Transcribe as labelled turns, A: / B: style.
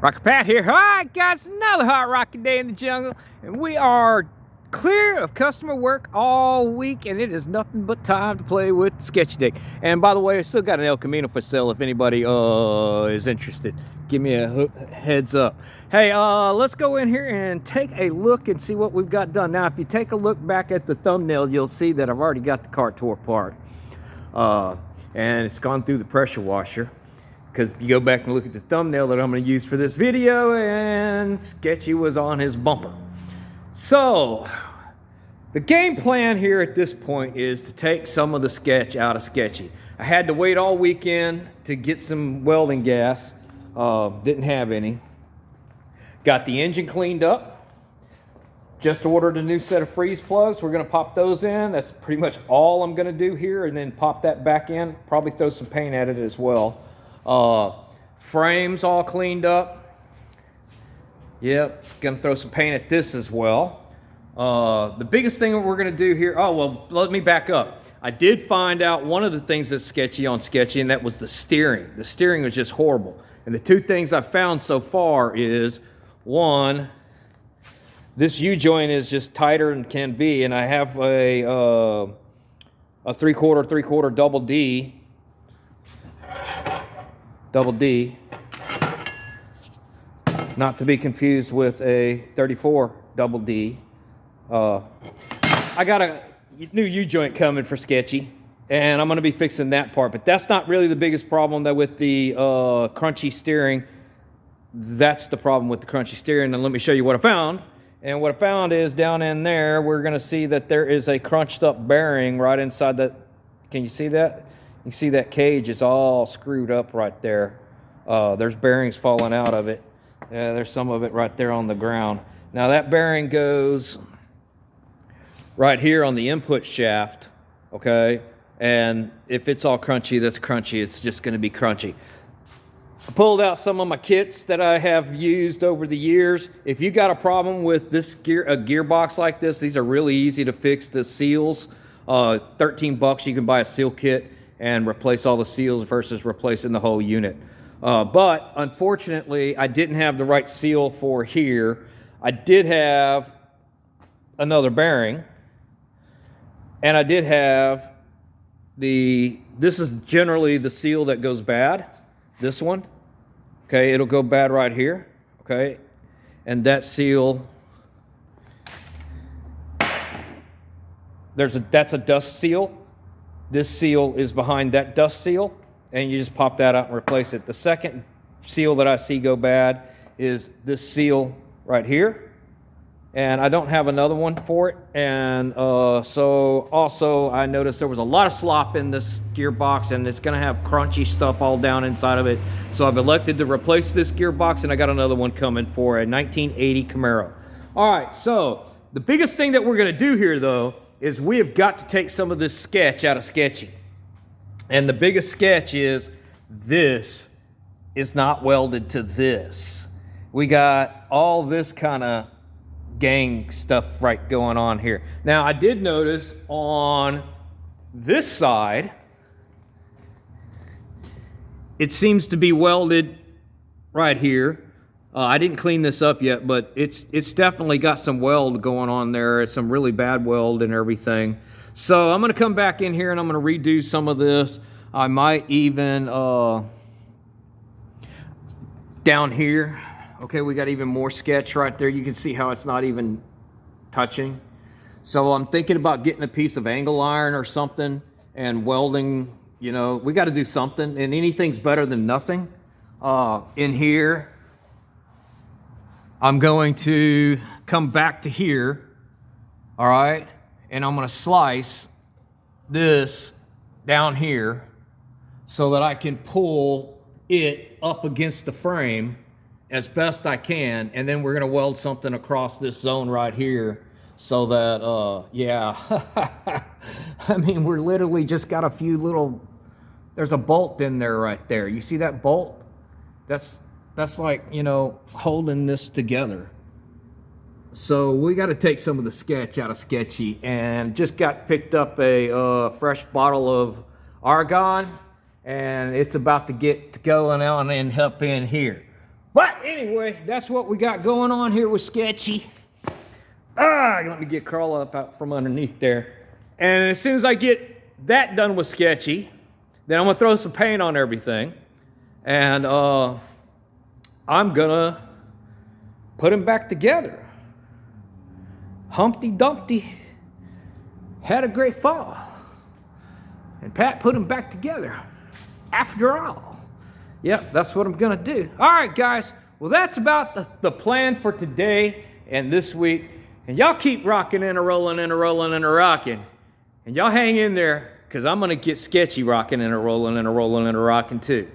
A: Rocket Pat here. Alright guys, another hot rocket day in the jungle, and we are clear of customer work all week, and it is nothing but time to play with Sketchy Deck. And by the way, I still got an El Camino for sale if anybody is interested. Give me a heads up. Hey, let's go in here and take a look and see what we've got done. Now, if you take a look back at the thumbnail, you'll see that I've already got the car tore apart. And it's gone through the pressure washer. Because you go back and look at the thumbnail that I'm going to use for this video, and Sketchy was on his bumper. So, the game plan here at this point is to take some of the sketch out of Sketchy. I had to wait all weekend to get some welding gas. Didn't have any. Got the engine cleaned up. Just ordered a new set of freeze plugs. We're going to pop those in. That's pretty much all I'm going to do here, and then pop that back in. Probably throw some paint at it as well. Frames all cleaned up. Yep, gonna throw some paint at this as well. The biggest thing that we're gonna do here, oh well, let me back up. I did find out one of the things that's sketchy on Sketchy, and that was the steering. The steering was just horrible. And the two things I've found so far is, one, this U-joint is just tighter than can be, and I have a three-quarter double D, not to be confused with a 34 double D. I got a new U-joint coming for Sketchy, and I'm going to be fixing that part. But that's not really the biggest problem that with the crunchy steering. That's the problem with the crunchy steering. And let me show you what I found. And what I found is down in there, we're going to see that there is a crunched up bearing right inside that. Can you see that? You see that cage is all screwed up right there. There's bearings falling out of it. There's some of it right there on the ground. Now that bearing goes right here on the input shaft, okay? And if it's all crunchy, that's crunchy. It's just gonna be crunchy. I pulled out some of my kits that I have used over the years. If you got a problem with this gearbox like this, these are really easy to fix. The seals, 13 bucks, you can buy a seal kit and replace all the seals versus replacing the whole unit. But unfortunately, I didn't have the right seal for here. I did have another bearing, and I did have this is generally the seal that goes bad, this one. Okay, it'll go bad right here, okay? And that seal, that's a dust seal. This seal is behind that dust seal, and you just pop that out and replace it. The second seal that I see go bad is this seal right here, and I don't have another one for it. And so also I noticed there was a lot of slop in this gearbox, and it's gonna have crunchy stuff all down inside of it. So I've elected to replace this gearbox, and I got another one coming for a 1980 Camaro. All right, so the biggest thing that we're gonna do here though is we have got to take some of this sketch out of Sketchy. And the biggest sketch is this is not welded to this. We got all this kind of gang stuff right going on here. Now, I did notice on this side, it seems to be welded right here. I didn't clean this up yet, but it's definitely got some weld going on there. It's some really bad weld and everything. So I'm going to come back in here and I'm going to redo some of this. I might even, down here, okay, we got even more sketch right there. You can see how it's not even touching. So I'm thinking about getting a piece of angle iron or something and welding. You know, we got to do something, and anything's better than nothing. In here, I'm going to come back to here, all right? And I'm gonna slice this down here so that I can pull it up against the frame as best I can. And then we're gonna weld something across this zone right here so that, yeah. I mean, we're literally just got a few little, there's a bolt in there right there. You see that bolt? That's like, you know, holding this together. So we got to take some of the sketch out of Sketchy, and just picked up a fresh bottle of argon, and it's about to get going on and up in here. But anyway, that's what we got going on here with Sketchy. Let me get Carl up out from underneath there. And as soon as I get that done with Sketchy, then I'm gonna throw some paint on everything. And I'm gonna put him back together. Humpty Dumpty had a great fall. And Pat put him back together. After all. Yep, that's what I'm gonna do. All right, guys. Well, that's about the plan for today and this week. And y'all keep rocking and a-rolling and a-rolling and a-rocking. And y'all hang in there, because I'm gonna get Sketchy rocking and a-rolling and a-rolling and a-rocking too.